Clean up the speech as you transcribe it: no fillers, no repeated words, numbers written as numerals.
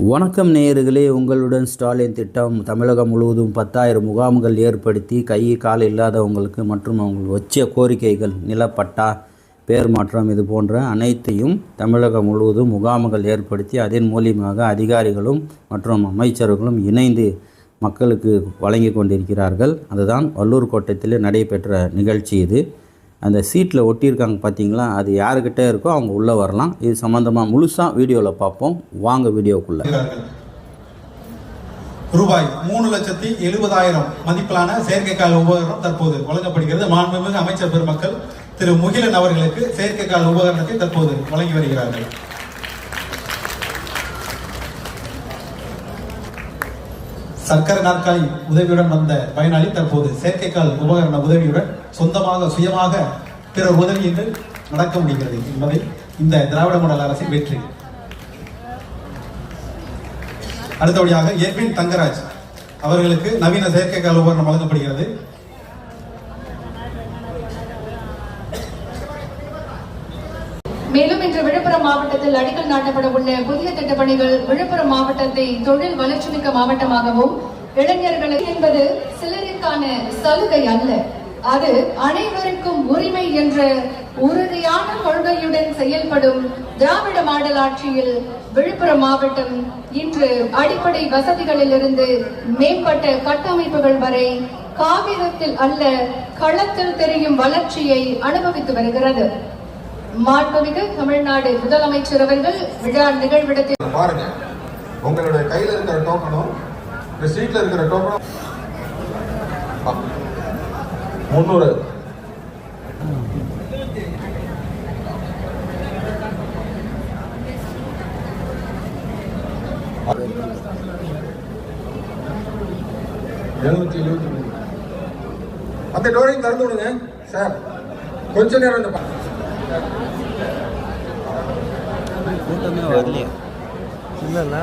வணக்கம் நேயர்களே, உங்களுடன் ஸ்டாலின் திட்டம் தமிழகம் முழுவதும் 10,000 முகாம்கள் ஏற்படுத்தி கை கால் இல்லாதவங்களுக்கு மற்றும் அவங்க வச்ச கோரிக்கைகள் நிலப்பட்டா, பேர் மாற்றம் இது போன்ற அனைத்தையும் தமிழகம் முழுவதும் முகாம்கள் ஏற்படுத்தி அதன் மூலியமாக அதிகாரிகளும் மற்றும் அமைச்சர்களும் இணைந்து மக்களுக்கு வழங்கி கொண்டிருக்கிறார்கள். அதுதான் வல்லூர் கோட்டத்தில் நடைபெற்ற நிகழ்ச்சி. இது அந்த சீட்டில் ஒட்டியிருக்காங்க பார்த்தீங்களா, அது யாருக்கிட்ட இருக்கோ அவங்க உள்ளே வரலாம். இது சம்மந்தமாக முழுசாக வீடியோவில் பார்ப்போம். வாங்க வீடியோக்குள்ளே. ரூபாய் 3,70,000 மதிப்பிலான செயற்கைக்கால் உபகரணம் தற்போது வழங்கப்படுகிறது. மாண்புமிகு அமைச்சர் பெருமக்கள் திரு முகிலன் அவர்களுக்கு செயற்கைக்கால் உபகரணத்தை தற்போது வழங்கி வருகிறார்கள். சர்க்கரை நாற்காலி உதவியுடன் வந்த பயனாளி தற்போது செயற்கைக்கால் உபகரண உதவியுடன் சொந்தமாக சுயமாக பிறர் உதவியின்றி நடக்க முடிகிறது என்பதை இந்த திராவிட மாடல் அரசின் வெற்றி. அடுத்தபடியாக எர்வின் தங்கராஜ் அவர்களுக்கு நவீன செயற்கைக்கால் உபகரணம் வழங்கப்படுகிறது. மேலும் இன்று விழுப்புரம் மாவட்டத்தில் அடிக்கல் நாட்டப்பட உள்ள புதிய திட்டப்பணிகள் விழுப்புரம் மாவட்டத்தை தொழில் வளர்ச்சிமிக்க மாவட்டமாகவும், இளைஞர்கள் என்பது சிலருக்கான சலுகை அல்ல, அது அனைவருக்கும் உரிமை என்ற உறுதியான கொள்கையுடன் செயல்படும் திராவிட மாடல் ஆட்சியில் விழுப்புரம் மாவட்டம் இன்று அடிப்படை வசதிகளிலிருந்து மேம்பட்ட கட்டமைப்புகள் வரை காகிதத்தில் அல்ல களத்தில் தெரியும் வளர்ச்சியை அனுபவித்து வருகிறது. மாண்புமிகு தமிழ்நாடு முதலமைச்சர் அவர்கள் விழா நிகழ்விடத்தில் பாருங்க, உங்களுடைய கையில இருக்கிற டோக்கனும் இந்த சீட்ல இருக்கிற டோக்கனும் 300 770. அந்த டோரையும் திறந்து விடுங்க சார். கொஞ்ச நேரம் கூட்டமே வரலையா? இல்லைல்ல